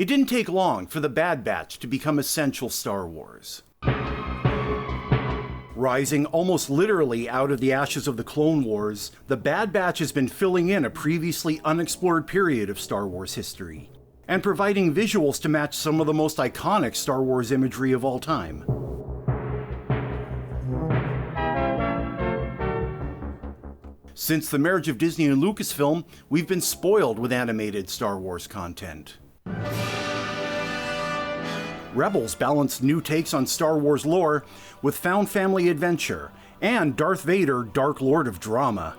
It didn't take long for the Bad Batch to become essential Star Wars. Rising almost literally out of the ashes of the Clone Wars, the Bad Batch has been filling in a previously unexplored period of Star Wars history, and providing visuals to match some of the most iconic Star Wars imagery of all time. Since the marriage of Disney and Lucasfilm, we've been spoiled with animated Star Wars content. Rebels balanced new takes on Star Wars lore with found family adventure and Darth Vader, Dark Lord of Drama.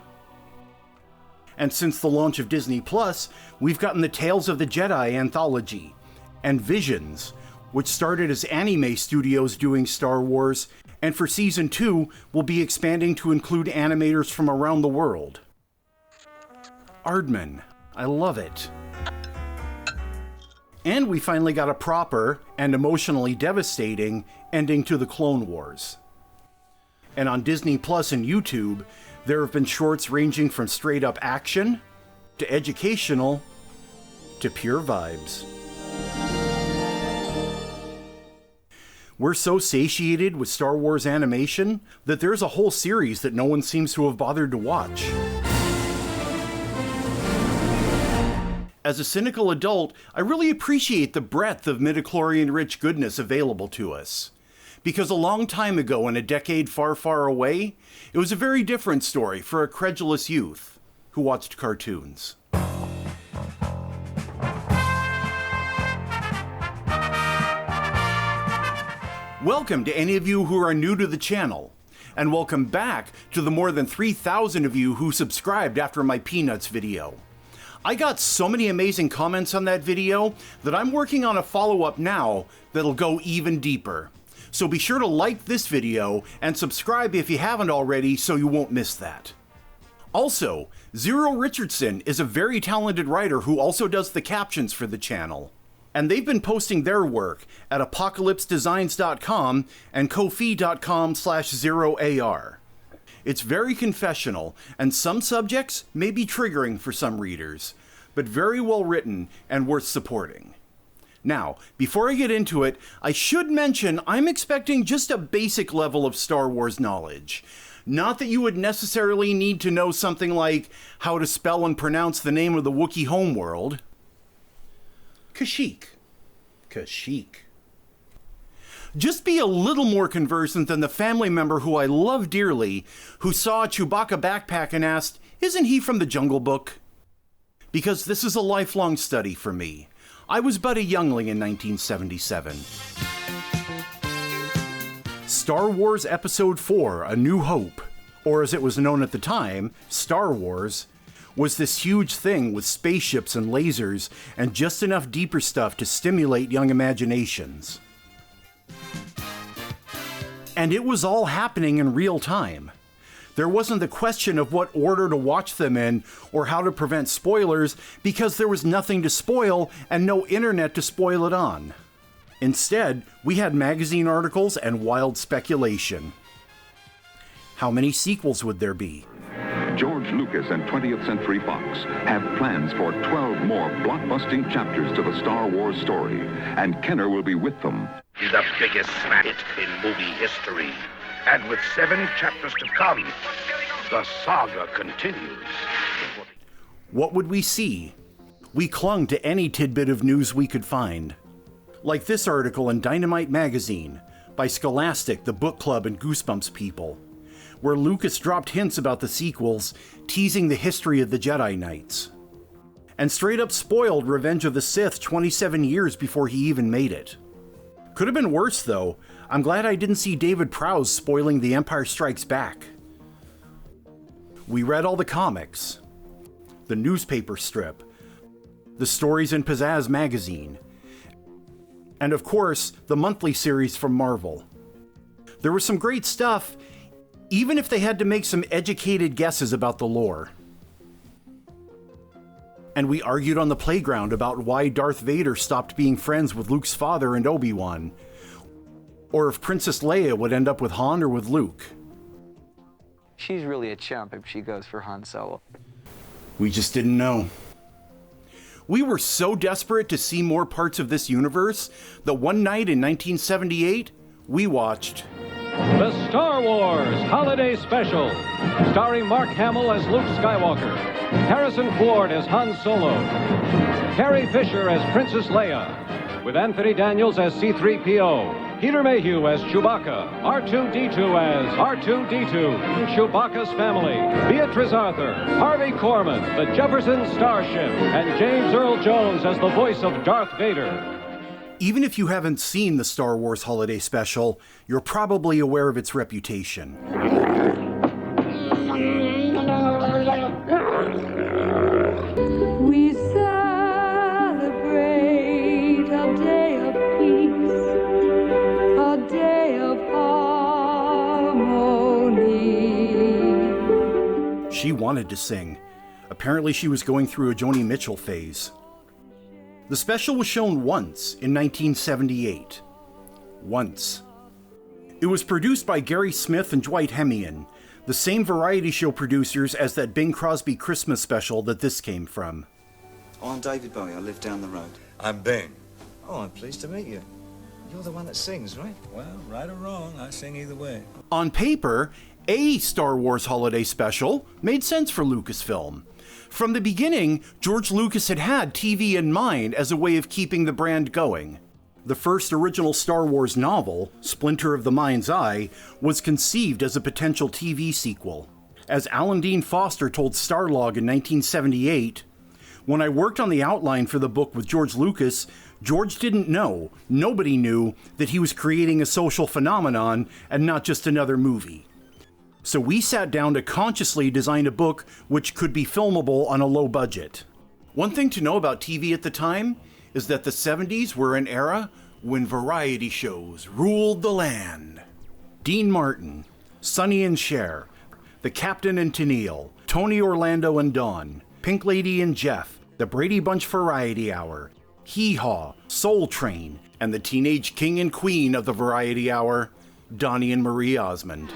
And since the launch of Disney Plus, we've gotten the Tales of the Jedi anthology and Visions, which started as anime studios doing Star Wars, and for Season 2 will be expanding to include animators from around the world. Aardman, I love it. And we finally got a proper and emotionally devastating ending to the Clone Wars. And on Disney Plus and YouTube, there have been shorts ranging from straight up action, to educational, to pure vibes. We're so satiated with Star Wars animation that there's a whole series that no one seems to have bothered to watch. As a cynical adult, I really appreciate the breadth of midichlorian-rich goodness available to us. Because a long time ago, in a decade far, far away, it was a very different story for a credulous youth who watched cartoons. Welcome to any of you who are new to the channel, and welcome back to the more than 3,000 of you who subscribed after my Peanuts video. I got so many amazing comments on that video that I'm working on a follow-up now that'll go even deeper. So be sure to like this video and subscribe if you haven't already so you won't miss that. Also, Zero Richardson is a very talented writer who also does the captions for the channel. And they've been posting their work at apocalypsedesigns.com and ko-fi.com/zeroar. It's very confessional, and some subjects may be triggering for some readers, but very well written and worth supporting. Now, before I get into it, I should mention I'm expecting just a basic level of Star Wars knowledge. Not that you would necessarily need to know something like how to spell and pronounce the name of the Wookiee homeworld. KashyyYk. Just be a little more conversant than the family member who I love dearly, who saw a Chewbacca backpack and asked, "Isn't he from the Jungle Book?" Because this is a lifelong study for me. I was but a youngling in 1977. Star Wars Episode 4, A New Hope, or as it was known at the time, Star Wars, was this huge thing with spaceships and lasers and just enough deeper stuff to stimulate young imaginations. And it was all happening in real time. There wasn't the question of what order to watch them in or how to prevent spoilers because there was nothing to spoil and no internet to spoil it on. Instead, we had magazine articles and wild speculation. How many sequels would there be? George Lucas and 20th Century Fox have plans for 12 more blockbusting chapters to the Star Wars story, and Kenner will be with them. The biggest smash hit in movie history. And with 7 chapters to come, the saga continues. What would we see? We clung to any tidbit of news we could find. Like this article in Dynamite Magazine by Scholastic, the book club, and Goosebumps people, where Lucas dropped hints about the sequels, teasing the history of the Jedi Knights. And straight up spoiled Revenge of the Sith 27 years before he even made it. Could have been worse, though. I'm glad I didn't see David Prowse spoiling The Empire Strikes Back. We read all the comics, the newspaper strip, the stories in Pizzazz magazine, and of course, the monthly series from Marvel. There was some great stuff, even if they had to make some educated guesses about the lore. And we argued on the playground about why Darth Vader stopped being friends with Luke's father and Obi-Wan, or if Princess Leia would end up with Han or with Luke. She's really a chump if she goes for Han Solo. We just didn't know. We were so desperate to see more parts of this universe that one night in 1978, we watched The Star Wars Holiday Special, starring Mark Hamill as Luke Skywalker, Harrison Ford as Han Solo, Carrie Fisher as Princess Leia, with Anthony Daniels as C-3PO, Peter Mayhew as Chewbacca, R2-D2 as R2-D2, Chewbacca's family, Beatrice Arthur, Harvey Korman, the Jefferson Starship, and James Earl Jones as the voice of Darth Vader. Even if you haven't seen the Star Wars Holiday Special, you're probably aware of its reputation. We celebrate a day of peace, a day of harmony. She wanted to sing. Apparently she was going through a Joni Mitchell phase. The special was shown once in 1978. Once. It was produced by Gary Smith and Dwight Hemian, the same variety show producers as that Bing Crosby Christmas special that this came from. Oh, I'm David Bowie. I live down the road. I'm Bing. Oh, I'm pleased to meet you. You're the one that sings, right? Well, right or wrong, I sing either way. On paper, a Star Wars Holiday Special made sense for Lucasfilm. From the beginning, George Lucas had TV in mind as a way of keeping the brand going. The first original Star Wars novel, Splinter of the Mind's Eye, was conceived as a potential TV sequel. As Alan Dean Foster told Starlog in 1978, "When I worked on the outline for the book with George Lucas, George didn't know, nobody knew, that he was creating a social phenomenon and not just another movie. So we sat down to consciously design a book which could be filmable on a low budget." One thing to know about TV at the time is that the 70s were an era when variety shows ruled the land. Dean Martin, Sonny and Cher, The Captain and Tennille, Tony Orlando and Dawn, Pink Lady and Jeff, The Brady Bunch Variety Hour, Hee Haw, Soul Train, and the teenage king and queen of the Variety Hour, Donnie and Marie Osmond.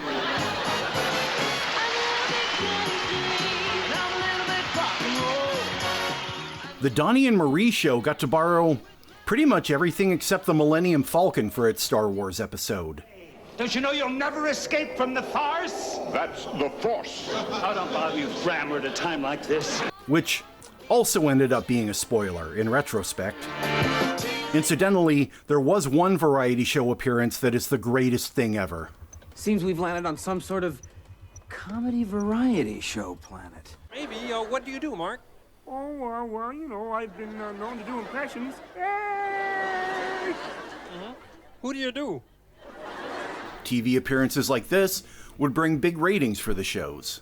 The Donnie and Marie show got to borrow pretty much everything except the Millennium Falcon for its Star Wars episode. Don't you know you'll never escape from the farce? That's the Force. Oh, don't bother me with grammar at a time like this. Which also ended up being a spoiler in retrospect. Incidentally, there was one variety show appearance that is the greatest thing ever. Seems we've landed on some sort of comedy variety show planet. Maybe. What do you do, Mark? Oh, well, you know, I've been known to do impressions. Who do you do? TV appearances like this would bring big ratings for the shows,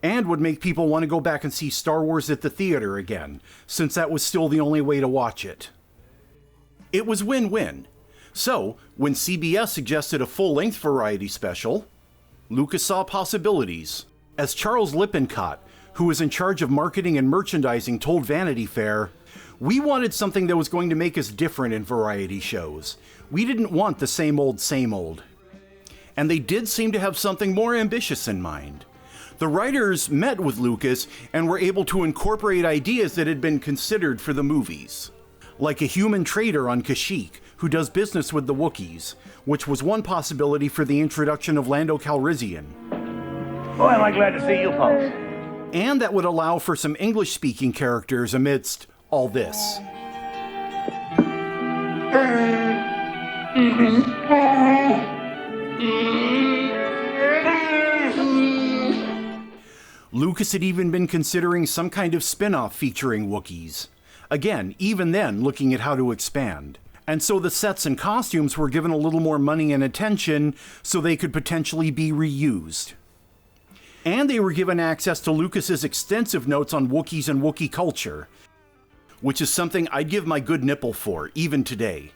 and would make people want to go back and see Star Wars at the theater again, since that was still the only way to watch it. It was win-win. So, when CBS suggested a full-length variety special, Lucas saw possibilities. As Charles Lippincott, who was in charge of marketing and merchandising, told Vanity Fair, "We wanted something that was going to make us different in variety shows. We didn't want the same old, same old." And they did seem to have something more ambitious in mind. The writers met with Lucas and were able to incorporate ideas that had been considered for the movies. Like a human trader on Kashyyyk who does business with the Wookiees, which was one possibility for the introduction of Lando Calrissian. Boy, am I glad to see you folks. And that would allow for some English-speaking characters amidst all this. Lucas had even been considering some kind of spin-off featuring Wookiees. Again, even then, looking at how to expand. And so the sets and costumes were given a little more money and attention so they could potentially be reused. And they were given access to Lucas's extensive notes on Wookiees and Wookiee culture, which is something I'd give my good nipple for, even today.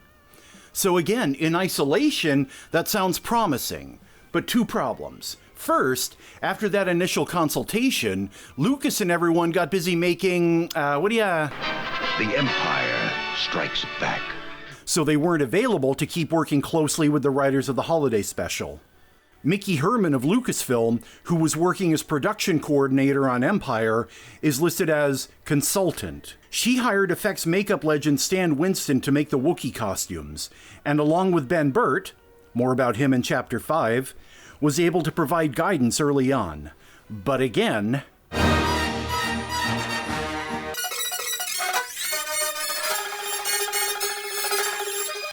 So again, in isolation, that sounds promising, but two problems. First, after that initial consultation, Lucas and everyone got busy making, The Empire Strikes Back. So they weren't available to keep working closely with the writers of the holiday special. Mickey Herman of Lucasfilm, who was working as production coordinator on Empire, is listed as consultant. She hired effects makeup legend Stan Winston to make the Wookiee costumes, and along with Ben Burt, more about him in Chapter 5, was able to provide guidance early on. But again,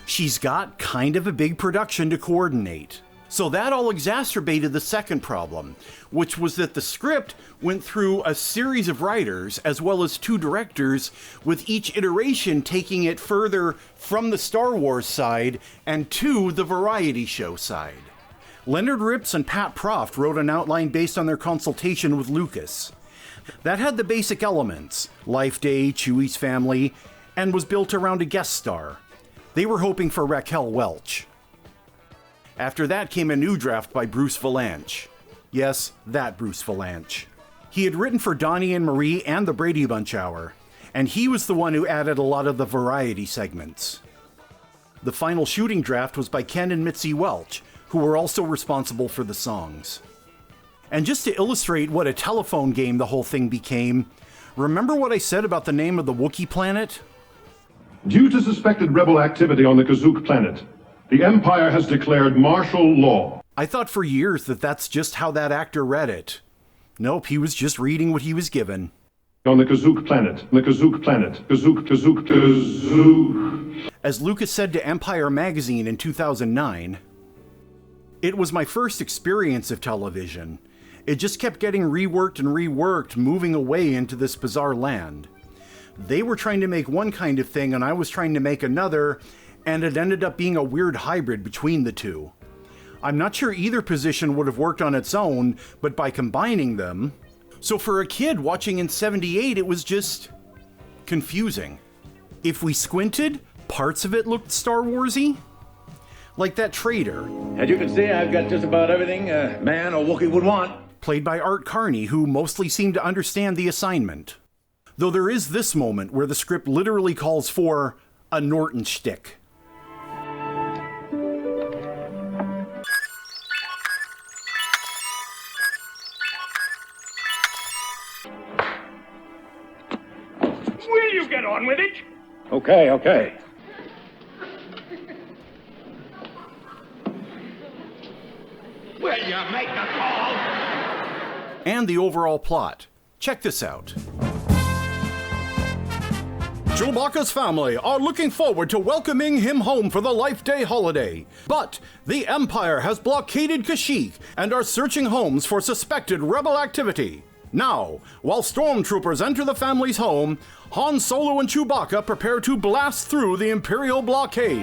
she's got kind of a big production to coordinate. So that all exacerbated the second problem, which was that the script went through a series of writers as well as 2 directors, with each iteration taking it further from the Star Wars side and to the variety show side. Leonard Rips and Pat Proft wrote an outline based on their consultation with Lucas. That had the basic elements, Life Day, Chewie's family, and was built around a guest star. They were hoping for Raquel Welch. After that came a new draft by Bruce Vilanch. Yes, that Bruce Vilanch. He had written for Donnie and Marie and the Brady Bunch Hour, and he was the one who added a lot of the variety segments. The final shooting draft was by Ken and Mitzi Welch, who were also responsible for the songs. And just to illustrate what a telephone game the whole thing became, remember what I said about the name of the Wookiee planet? Due to suspected rebel activity on the Kashyyyk planet, the Empire has declared martial law. I thought for years that that's just how that actor read it. Nope, he was just reading what he was given. On the Kashyyyk planet, Kashyyyk. As Lucas said to Empire magazine in 2009, it was my first experience of television. It just kept getting reworked and reworked, moving away into this bizarre land. They were trying to make one kind of thing and I was trying to make another, and it ended up being a weird hybrid between the two. I'm not sure either position would have worked on its own, but by combining them... So for a kid watching in '78, it was just... confusing. If we squinted, parts of it looked Star Wars-y. Like that trader. As you can see, I've got just about everything a man or Wookiee would want. Played by Art Carney, who mostly seemed to understand the assignment. Though there is this moment where the script literally calls for a Norton shtick. Will you get on with it? Okay. Will you make the call? And the overall plot. Check this out. Chewbacca's family are looking forward to welcoming him home for the Life Day holiday. But the Empire has blockaded Kashyyyk and are searching homes for suspected rebel activity. Now, while stormtroopers enter the family's home, Han Solo and Chewbacca prepare to blast through the Imperial blockade.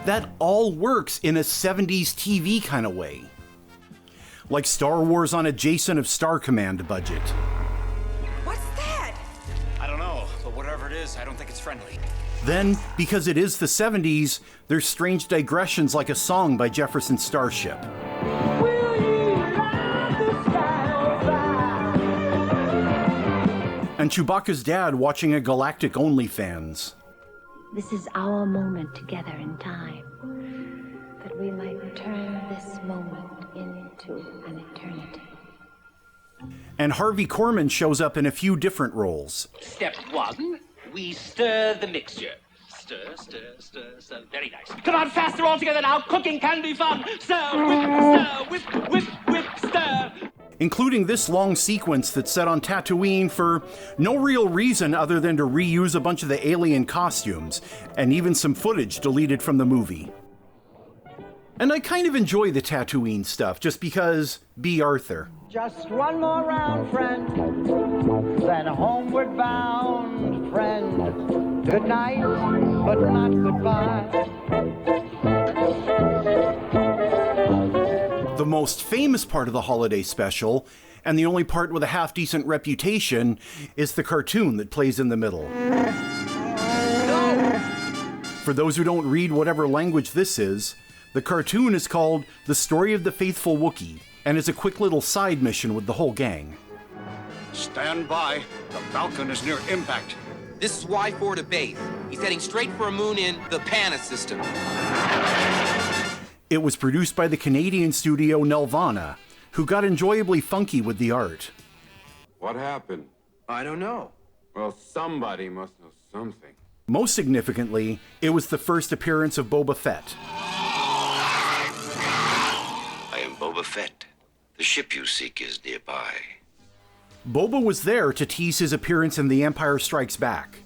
That all works in a 70s TV kind of way. Like Star Wars on a Jason of Star Command budget. What's that? I don't know, but whatever it is, I don't think it's friendly. Then, because it is the 70s, there's strange digressions like a song by Jefferson Starship. And Chewbacca's dad watching a galactic OnlyFans. This is our moment together in time, that we might turn this moment into an eternity. And Harvey Korman shows up in a few different roles. Step 1, we stir the mixture. Stir. Very nice. Come on, faster all together now. Cooking can be fun. Stir, whip, stir. Including this long sequence that's set on Tatooine for no real reason other than to reuse a bunch of the alien costumes, and even some footage deleted from the movie. And I kind of enjoy the Tatooine stuff, just because B. Arthur. Just one more round, friend, then homeward bound, friend. Good night, but not goodbye. The most famous part of the holiday special, and the only part with a half-decent reputation, is the cartoon that plays in the middle. No! For those who don't read whatever language this is, the cartoon is called The Story of the Faithful Wookiee, and is a quick little side mission with the whole gang. Stand by. The Falcon is near impact. This is Y4 to base. He's heading straight for a moon in the Pana system. It was produced by the Canadian studio Nelvana, who got enjoyably funky with the art. What happened? I don't know. Well, somebody must know something. Most significantly, it was the first appearance of Boba Fett. I am Boba Fett. The ship you seek is nearby. Boba was there to tease his appearance in The Empire Strikes Back.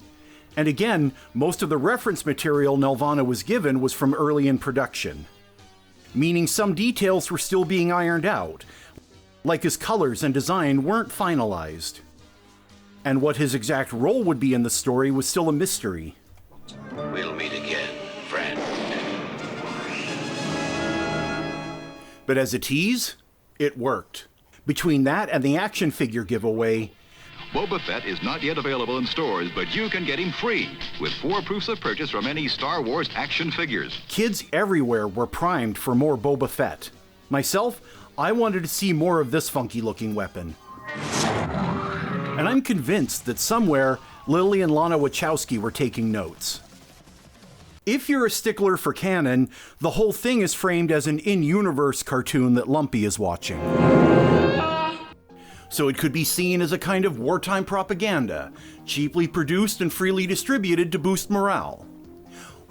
And again, most of the reference material Nelvana was given was from early in production, meaning some details were still being ironed out, like his colors and design weren't finalized. And what his exact role would be in the story was still a mystery. We'll meet again, friend. But as a tease, it worked. Between that and the action figure giveaway, Boba Fett is not yet available in stores, but you can get him free with 4 proofs of purchase from any Star Wars action figures. Kids everywhere were primed for more Boba Fett. Myself, I wanted to see more of this funky-looking weapon. And I'm convinced that somewhere, Lily and Lana Wachowski were taking notes. If you're a stickler for canon, the whole thing is framed as an in-universe cartoon that Lumpy is watching. So it could be seen as a kind of wartime propaganda, cheaply produced and freely distributed to boost morale.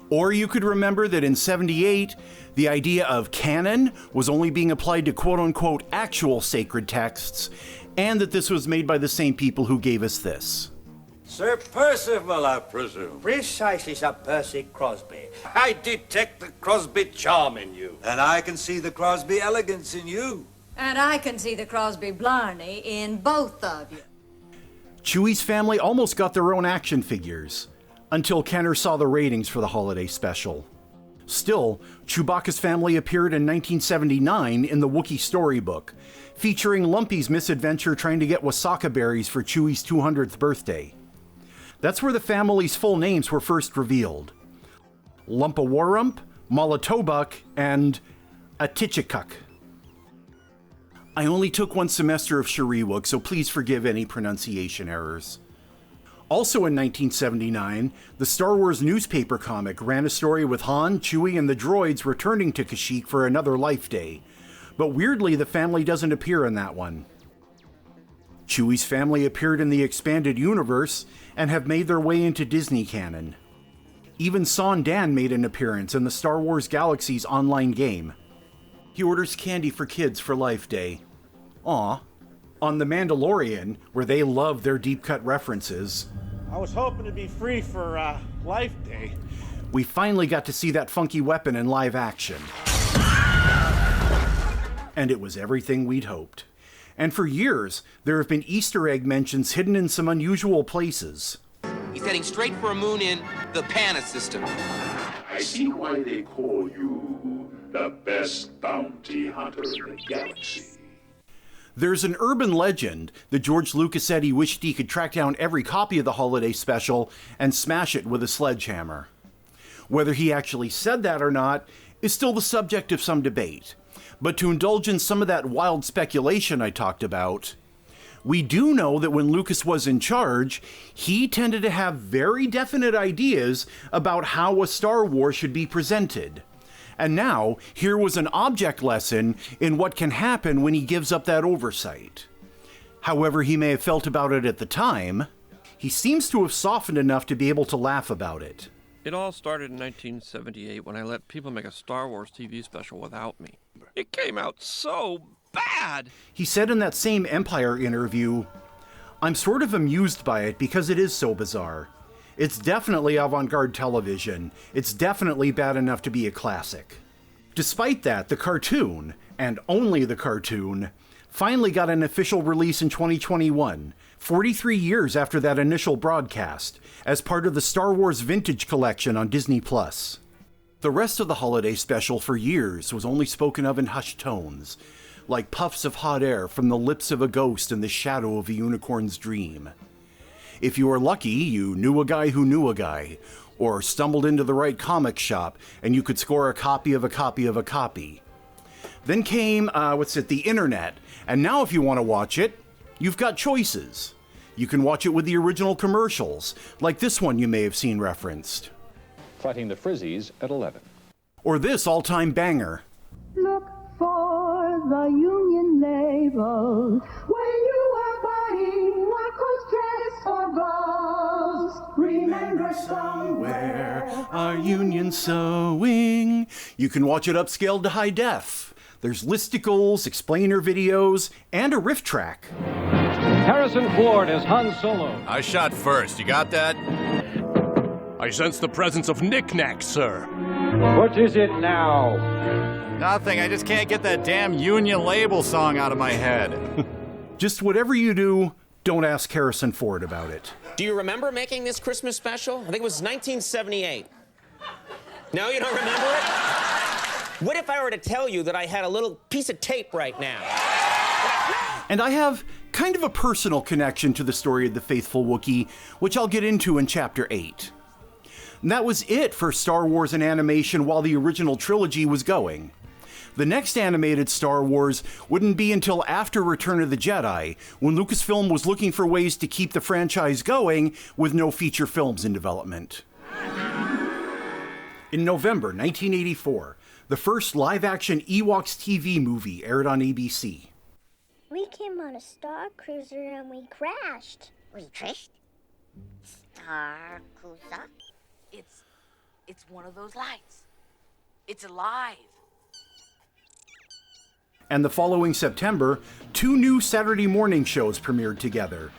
Or you could remember that in '78, the idea of canon was only being applied to quote-unquote actual sacred texts, and that this was made by the same people who gave us this. Sir Percival, I presume. Precisely, Sir Percy Crosby. I detect the Crosby charm in you. And I can see the Crosby elegance in you. And I can see the Crosby Blarney in both of you. Chewie's family almost got their own action figures, until Kenner saw the ratings for the holiday special. Still, Chewbacca's family appeared in 1979 in the Wookiee storybook, featuring Lumpy's misadventure trying to get Wasaka berries for Chewie's 200th birthday. That's where the family's full names were first revealed. Lumpawarump, Molotobuk, and Atichikuk. I only took 1 semester of KashyyYk, so please forgive any pronunciation errors. Also in 1979, the Star Wars newspaper comic ran a story with Han, Chewie, and the droids returning to Kashyyyk for another life day, but weirdly the family doesn't appear in that one. Chewie's family appeared in the expanded universe and have made their way into Disney canon. Even Son Dan made an appearance in the Star Wars Galaxy's online game. He orders candy for kids for Life Day. Aw. On The Mandalorian, where they love their deep-cut references, I was hoping to be free for Life Day. We finally got to see that funky weapon in live action. And it was everything we'd hoped. And for years, there have been Easter egg mentions hidden in some unusual places. He's heading straight for a moon in the Pana system. I see why they call you the best bounty hunter in the galaxy. There's an urban legend that George Lucas said he wished he could track down every copy of the holiday special and smash it with a sledgehammer. Whether he actually said that or not is still the subject of some debate. But to indulge in some of that wild speculation I talked about, we do know that when Lucas was in charge, he tended to have very definite ideas about how a Star Wars should be presented. And now, here was an object lesson in what can happen when he gives up that oversight. However he may have felt about it at the time, he seems to have softened enough to be able to laugh about it. It all started in 1978 when I let people make a Star Wars TV special without me. It came out so bad! He said in that same Empire interview, "I'm sort of amused by it because it is so bizarre. It's definitely avant-garde television. It's definitely bad enough to be a classic." Despite that, the cartoon, and only the cartoon, finally got an official release in 2021, 43 years after that initial broadcast, as part of the Star Wars Vintage Collection on Disney+. The rest of the holiday special for years was only spoken of in hushed tones, like puffs of hot air from the lips of a ghost in the shadow of a unicorn's dream. If you were lucky, you knew a guy who knew a guy, or stumbled into the right comic shop and you could score a copy of a copy of a copy. Then came, the internet, and now if you want to watch it, you've got choices. You can watch it with the original commercials, like this one you may have seen referenced. Fighting the Frizzies at 11. Or this all-time banger, Look for the Union label when you are buying Marco's dress or balls. Remember somewhere our Union sewing. You can watch it upscaled to high def. There's listicles, explainer videos, and a riff track. Harrison Ford as Han Solo. I shot first. You got that? I sense the presence of knickknacks, sir. What is it now? Nothing. I just can't get that damn Union label song out of my head. Just whatever you do, don't ask Harrison Ford about it. Do you remember making this Christmas special? I think it was 1978. No, you don't remember it? What if I were to tell you that I had a little piece of tape right now? And I have kind of a personal connection to the story of the faithful Wookiee, which I'll get into in Chapter 8. And that was it for Star Wars in animation while the original trilogy was going. The next animated Star Wars wouldn't be until after Return of the Jedi, when Lucasfilm was looking for ways to keep the franchise going with no feature films in development. In November 1984, the first live-action Ewoks TV movie aired on ABC. We came on a Star Cruiser and we crashed. We crashed? Star Cruiser? It's one of those lights. It's alive. And the following September, 2 new Saturday morning shows premiered together.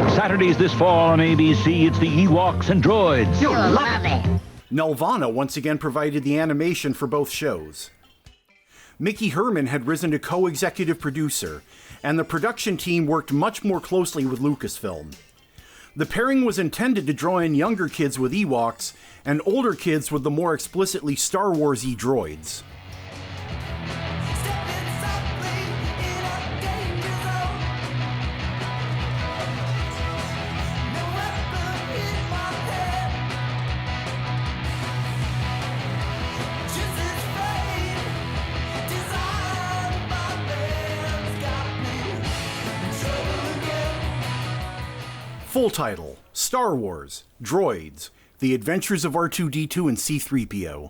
Saturdays this fall on ABC, it's the Ewoks and Droids. You'll love it. Nelvana once again provided the animation for both shows. Mickey Herman had risen to co-executive producer, and the production team worked much more closely with Lucasfilm. The pairing was intended to draw in younger kids with Ewoks and older kids with the more explicitly Star Wars-y droids. Full title, Star Wars, Droids, The Adventures of R2-D2 and C-3PO.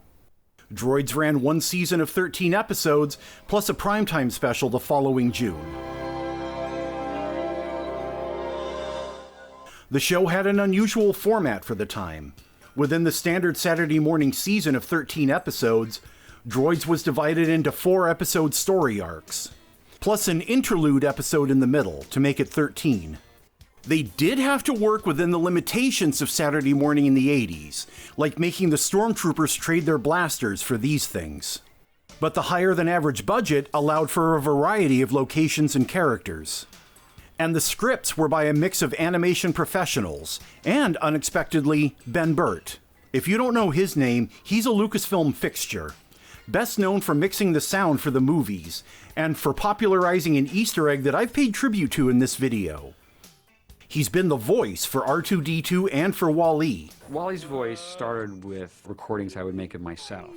Droids ran 1 season of 13 episodes, plus a primetime special the following June. The show had an unusual format for the time. Within the standard Saturday morning season of 13 episodes, Droids was divided into 4-episode story arcs, plus an interlude episode in the middle to make it 13. They did have to work within the limitations of Saturday morning in the 80s, like making the stormtroopers trade their blasters for these things. But the higher than average budget allowed for a variety of locations and characters. And the scripts were by a mix of animation professionals, and unexpectedly, Ben Burtt. If you don't know his name, he's a Lucasfilm fixture. Best known for mixing the sound for the movies, and for popularizing an Easter egg that I've paid tribute to in this video. He's been the voice for R2-D2 and for Wall-E. Wally's voice started with recordings I would make of myself.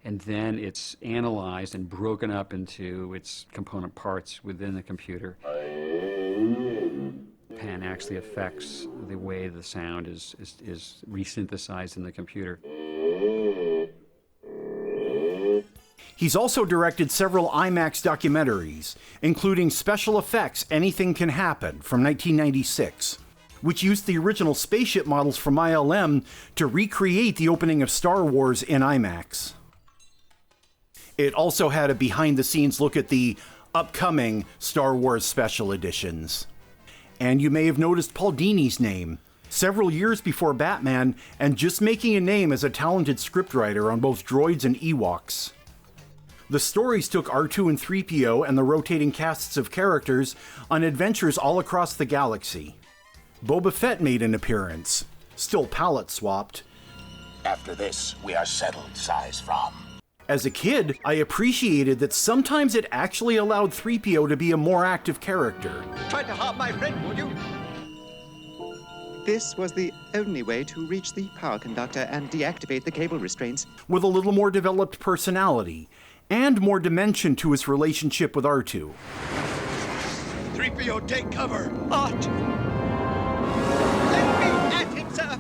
And then it's analyzed and broken up into its component parts within the computer. Pen actually affects the way the sound is resynthesized in the computer. He's also directed several IMAX documentaries, including Special Effects Anything Can Happen from 1996, which used the original spaceship models from ILM to recreate the opening of Star Wars in IMAX. It also had a behind-the-scenes look at the upcoming Star Wars special editions. And you may have noticed Paul Dini's name, several years before Batman, and just making a name as a talented scriptwriter on both Droids and Ewoks. The stories took R2 and 3PO and the rotating casts of characters on adventures all across the galaxy. Boba Fett made an appearance, still palette swapped. After this, we are settled, size from. As a kid, I appreciated that sometimes it actually allowed 3PO to be a more active character. Try to harm my friend, would you? This was the only way to reach the power conductor and deactivate the cable restraints. With a little more developed personality, and more dimension to his relationship with R2. 3PO, take cover! Art! Let me at him, sir!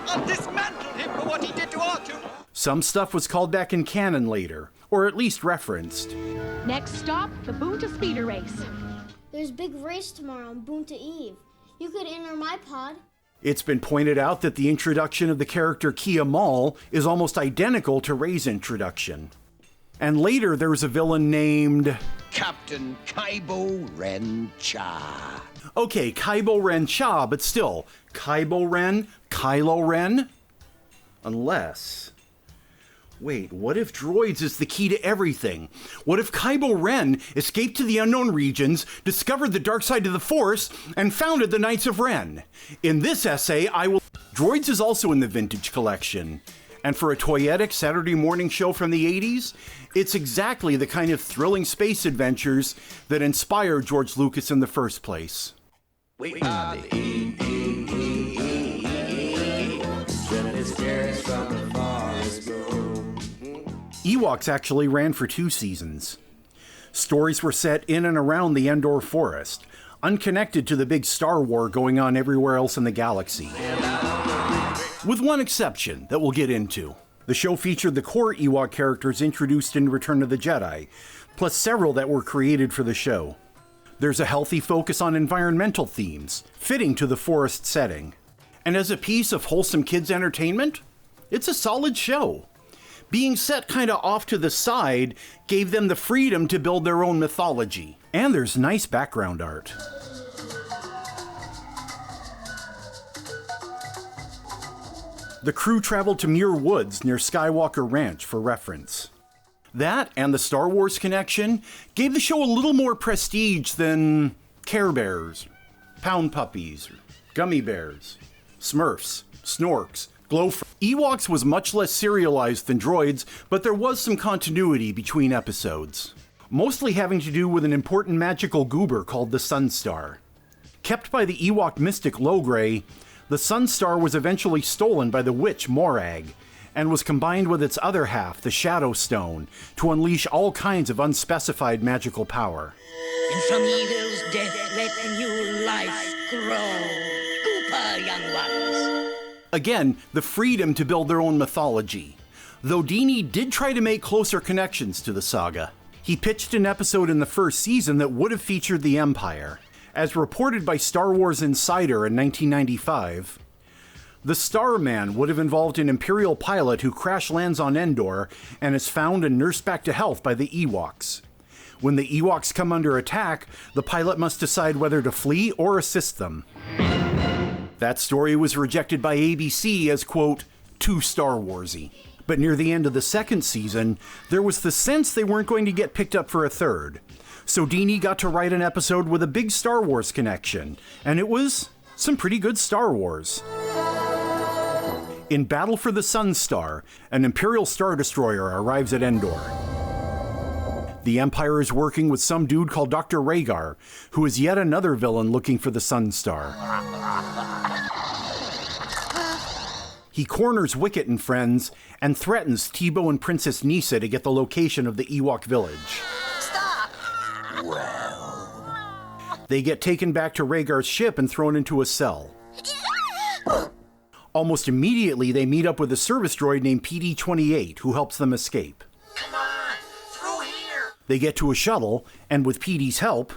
I'll dismantle him for what he did to R2! Some stuff was called back in canon later, or at least referenced. Next stop, the Boonta Speeder Race. There's a big race tomorrow on Boonta Eve. You could enter my pod. It's been pointed out that the introduction of the character Kia Mal is almost identical to Rey's introduction. And later there was a villain named... Captain Kylo Ren Cha. Okay, Kylo Ren Cha, but still, Kylo Ren? Unless... Wait, what if Droids is the key to everything? What if Kylo Ren escaped to the unknown regions, discovered the dark side of the Force, and founded the Knights of Ren? In this essay, I will... Droids is also in the vintage collection. And for a toyetic Saturday morning show from the 80s, it's exactly the kind of thrilling space adventures that inspired George Lucas in the first place. We are the spirits from the forest go. Ewoks actually ran for 2 seasons. Stories were set in and around the Endor forest, unconnected to the big Star War going on everywhere else in the galaxy. With one exception that we'll get into. The show featured the core Ewok characters introduced in Return of the Jedi, plus several that were created for the show. There's a healthy focus on environmental themes, fitting to the forest setting. And as a piece of wholesome kids' entertainment, it's a solid show. Being set kinda off to the side gave them the freedom to build their own mythology. And there's nice background art. The crew traveled to Muir Woods near Skywalker Ranch for reference. That and the Star Wars connection gave the show a little more prestige than Care Bears, Pound Puppies, Gummy Bears, Smurfs, Snorks, Glowfr. Ewoks was much less serialized than Droids, but there was some continuity between episodes, mostly having to do with an important magical goober called the Sunstar. Kept by the Ewok mystic Logray, the Sunstar was eventually stolen by the witch Morag, and was combined with its other half, the Shadow Stone, to unleash all kinds of unspecified magical power. And from evil's death, let new life grow. Gooper, young ones. Again, the freedom to build their own mythology. Though Dini did try to make closer connections to the saga. He pitched an episode in the first season that would have featured the Empire. As reported by Star Wars Insider in 1995, the Starman would have involved an Imperial pilot who crash lands on Endor and is found and nursed back to health by the Ewoks. When the Ewoks come under attack, the pilot must decide whether to flee or assist them. That story was rejected by ABC as, quote, too Star Warsy. But near the end of the second season, there was the sense they weren't going to get picked up for a third. So Dini got to write an episode with a big Star Wars connection, and it was some pretty good Star Wars. In Battle for the Sunstar, an Imperial Star Destroyer arrives at Endor. The Empire is working with some dude called Dr. Rhaegar, who is yet another villain looking for the Sunstar. He corners Wicket and friends and threatens Teebo and Princess Nisa to get the location of the Ewok village. Stop! Well... They get taken back to Rhaegar's ship and thrown into a cell. Almost immediately, they meet up with a service droid named PD-28, who helps them escape. Come on, through here! They get to a shuttle, and with PD's help,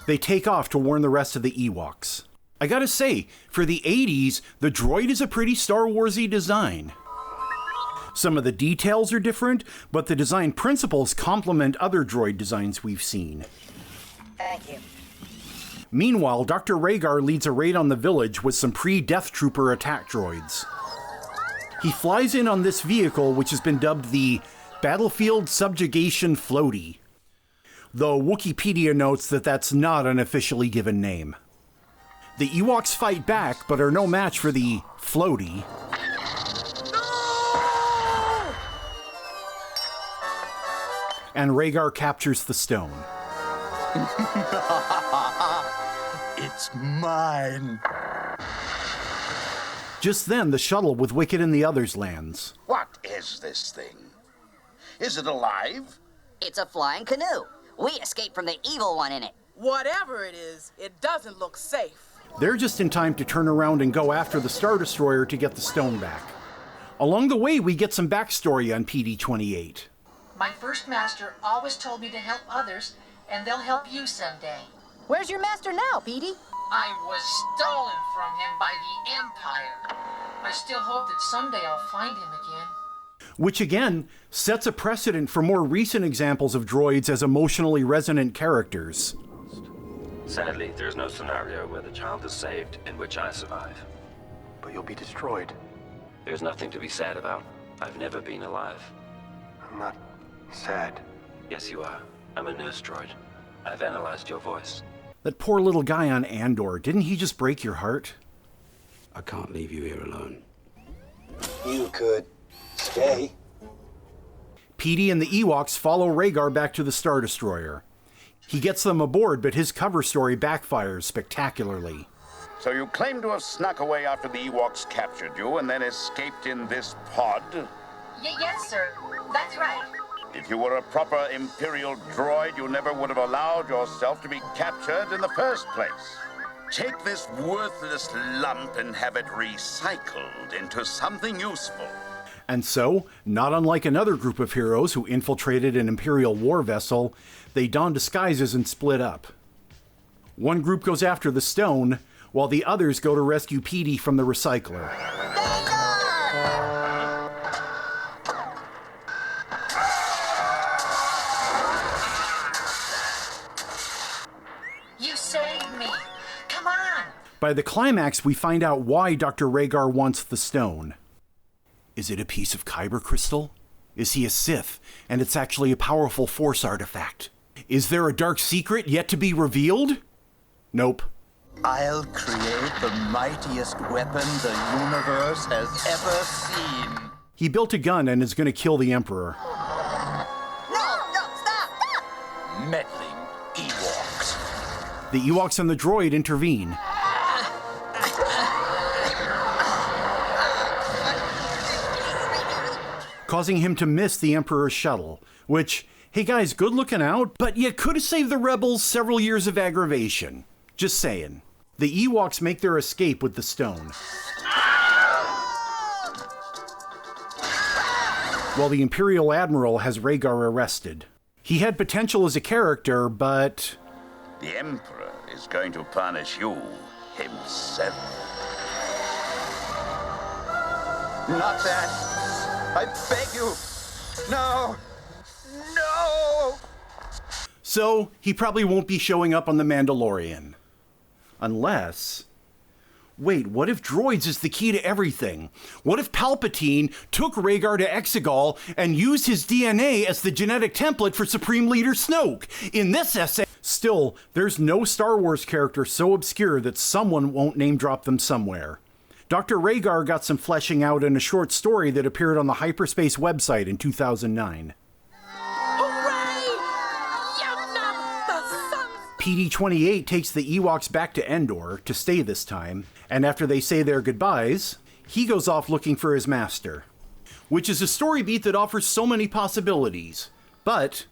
they take off to warn the rest of the Ewoks. I gotta say, for the 80s, the droid is a pretty Star Warsy design. Some of the details are different, but the design principles complement other droid designs we've seen. Thank you. Meanwhile, Dr. Rhaegar leads a raid on the village with some pre-Death Trooper attack droids. He flies in on this vehicle, which has been dubbed the Battlefield Subjugation Floaty, though Wikipedia notes that that's not an officially given name. The Ewoks fight back, but are no match for the Floaty. No! And Rhaegar captures the stone. It's mine. Just then, the shuttle with Wicket and the others lands. What is this thing? Is it alive? It's a flying canoe. We escaped from the evil one in it. Whatever it is, it doesn't look safe. They're just in time to turn around and go after the Star Destroyer to get the stone back. Along the way, we get some backstory on PD-28. My first master always told me to help others, and they'll help you someday. Where's your master now, Petey? I was stolen from him by the Empire. I still hope that someday I'll find him again. Which again sets a precedent for more recent examples of droids as emotionally resonant characters. Sadly, there's no scenario where the child is saved in which I survive. But you'll be destroyed. There's nothing to be sad about. I've never been alive. I'm not sad. Yes, you are. I'm a nurse droid. I've analyzed your voice. That poor little guy on Andor, didn't he just break your heart? I can't leave you here alone. You could stay. Petey and the Ewoks follow Rhaegar back to the Star Destroyer. He gets them aboard, but his cover story backfires spectacularly. So you claim to have snuck away after the Ewoks captured you and then escaped in this pod? Yes, sir. That's right. If you were a proper Imperial droid, you never would have allowed yourself to be captured in the first place. Take this worthless lump and have it recycled into something useful. And so, not unlike another group of heroes who infiltrated an Imperial war vessel, they don disguises and split up. One group goes after the stone, while the others go to rescue Petey from the recycler. You saved me. Come on. By the climax, we find out why Dr. Rhaegar wants the stone. Is it a piece of kyber crystal? Is he a Sith, and it's actually a powerful Force artifact? Is there a dark secret yet to be revealed? Nope. I'll create the mightiest weapon the universe has ever seen. He built a gun and is going to kill the Emperor. No, stop! Meddling Ewoks. The Ewoks and the droid intervene. Causing him to miss the Emperor's shuttle, which, hey guys, good looking out, but you could have saved the rebels several years of aggravation. Just saying. The Ewoks make their escape with the stone. While the Imperial Admiral has Rhaegar arrested. He had potential as a character, but... The Emperor is going to punish you himself. Not that. I beg you. No. No. So, he probably won't be showing up on The Mandalorian. Unless... Wait, what if droids is the key to everything? What if Palpatine took Rhaegar to Exegol and used his DNA as the genetic template for Supreme Leader Snoke? In this essay... Still, there's no Star Wars character so obscure that someone won't name drop them somewhere. Dr. Rhaegar got some fleshing out in a short story that appeared on the Hyperspace website in 2009. PD-28 takes the Ewoks back to Endor, to stay this time, and after they say their goodbyes, he goes off looking for his master. Which is a story beat that offers so many possibilities. But,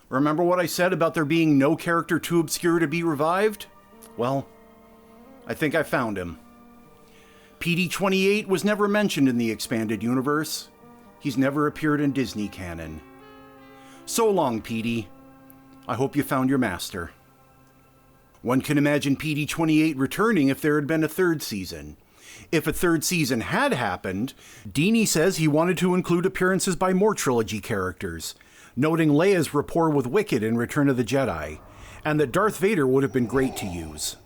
remember what I said about there being no character too obscure to be revived? Well, I think I found him. PD-28 was never mentioned in the expanded universe. He's never appeared in Disney canon. So long, PD. I hope you found your master. One can imagine PD-28 returning if there had been a third season. If a third season had happened, Dini says he wanted to include appearances by more trilogy characters, noting Leia's rapport with Wicket in Return of the Jedi, and that Darth Vader would have been great to use.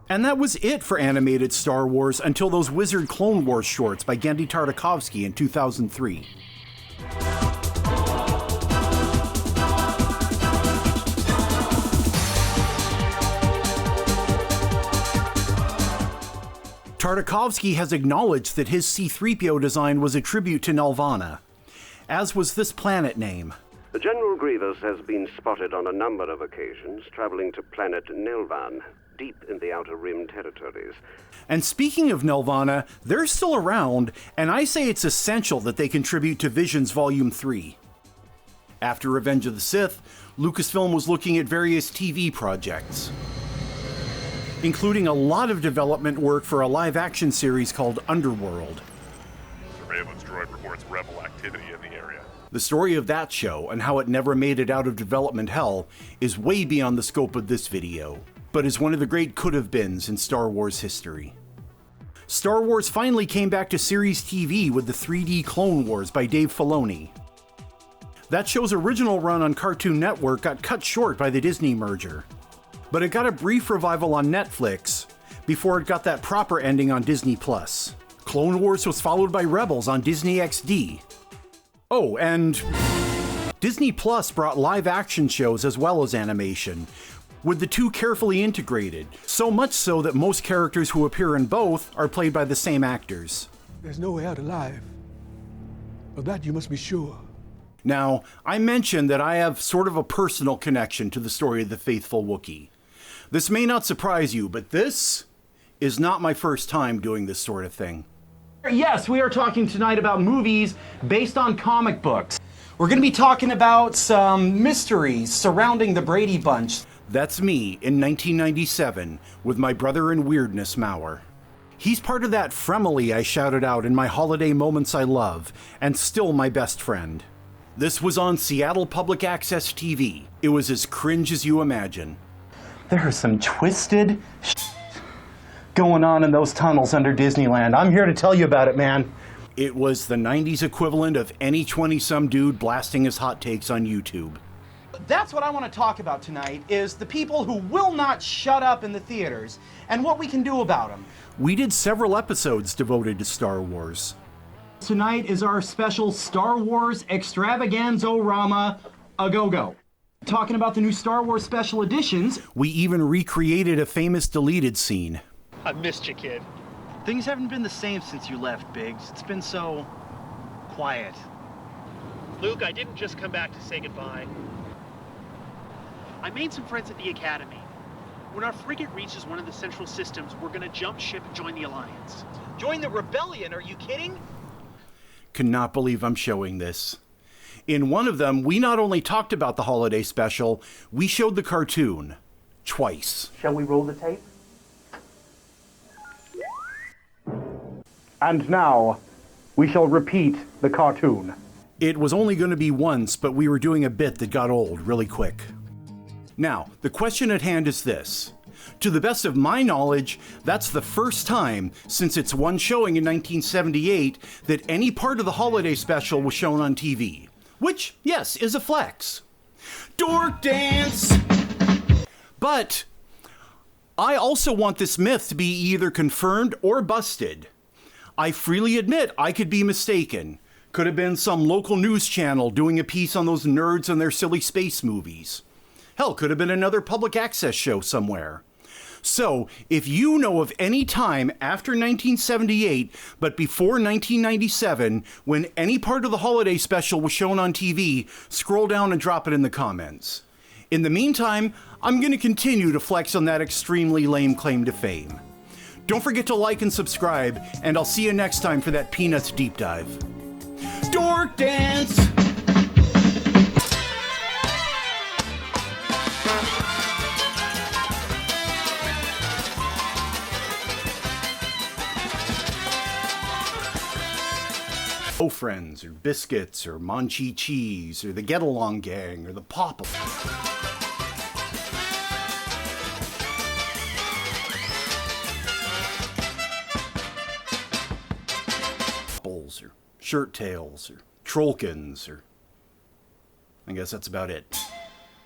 And that was it for animated Star Wars until those Wizard Clone Wars shorts by Genndy Tartakovsky in 2003. Tartakovsky has acknowledged that his C-3PO design was a tribute to Nelvana, as was this planet name. The General Grievous has been spotted on a number of occasions traveling to planet Nelvan, deep in the Outer Rim territories. And speaking of Nelvana, they're still around, and I say it's essential that they contribute to Visions Volume 3. After Revenge of the Sith, Lucasfilm was looking at various TV projects, including a lot of development work for a live-action series called Underworld. surveillance droid reports rebel activity in the area. The story of that show and how it never made it out of development hell is way beyond the scope of this video, but is one of the great could-have-beens in Star Wars history. Star Wars finally came back to series TV with the 3D Clone Wars by Dave Filoni. That show's original run on Cartoon Network got cut short by the Disney merger, but it got a brief revival on Netflix before it got that proper ending on Disney+. Clone Wars was followed by Rebels on Disney XD. Oh, and Disney Plus brought live action shows as well as animation, with the two carefully integrated, so much so that most characters who appear in both are played by the same actors. There's no way out alive. Of that you must be sure. Now, I mentioned that I have sort of a personal connection to the story of the faithful Wookiee. This may not surprise you, but this is not my first time doing this sort of thing. Yes, we are talking tonight about movies based on comic books. We're going to be talking about some mysteries surrounding the Brady Bunch. That's me in 1997 with my brother in weirdness, Mauer. He's part of that Fremily I shouted out in my holiday moments I love, and still my best friend. This was on Seattle Public Access TV. It was as cringe as you imagine. There are some twisted going on in those tunnels under Disneyland. I'm here to tell you about it, man. It was the 90s equivalent of any 20-some dude blasting his hot takes on YouTube. That's what I want to talk about tonight, is the people who will not shut up in the theaters, and what we can do about them. We did several episodes devoted to Star Wars. Tonight is our special Star Wars Extravaganzo-Rama-A-Go-Go. Talking about the new Star Wars special editions. We even recreated a famous deleted scene. I missed you, kid. Things haven't been the same since you left, Biggs. It's been so quiet. Luke, I didn't just come back to say goodbye. I made some friends at the Academy. When our frigate reaches one of the central systems, we're gonna jump ship and join the Alliance. Join the rebellion? Are you kidding? Cannot believe I'm showing this. In one of them, we not only talked about the holiday special, we showed the cartoon. Twice. Shall we roll the tape? And now, we shall repeat the cartoon. It was only going to be once, but we were doing a bit that got old really quick. Now, the question at hand is this. To the best of my knowledge, that's the first time since its one showing in 1978 that any part of the holiday special was shown on TV. Which, yes, is a flex. Dork dance! But I also want this myth to be either confirmed or busted. I freely admit I could be mistaken. Could have been some local news channel doing a piece on those nerds and their silly space movies. Hell, could have been another public access show somewhere. So, if you know of any time after 1978, but before 1997, when any part of the holiday special was shown on TV, scroll down and drop it in the comments. In the meantime, I'm going to continue to flex on that extremely lame claim to fame. Don't forget to like and subscribe, and I'll see you next time for that Peanuts deep dive. Dork dance! Oh Friends, or Biscuits, or Monchi Cheese, or the Get Along Gang, or the Popples. Or Shirt Tails, or Trollkins, or I guess that's about it.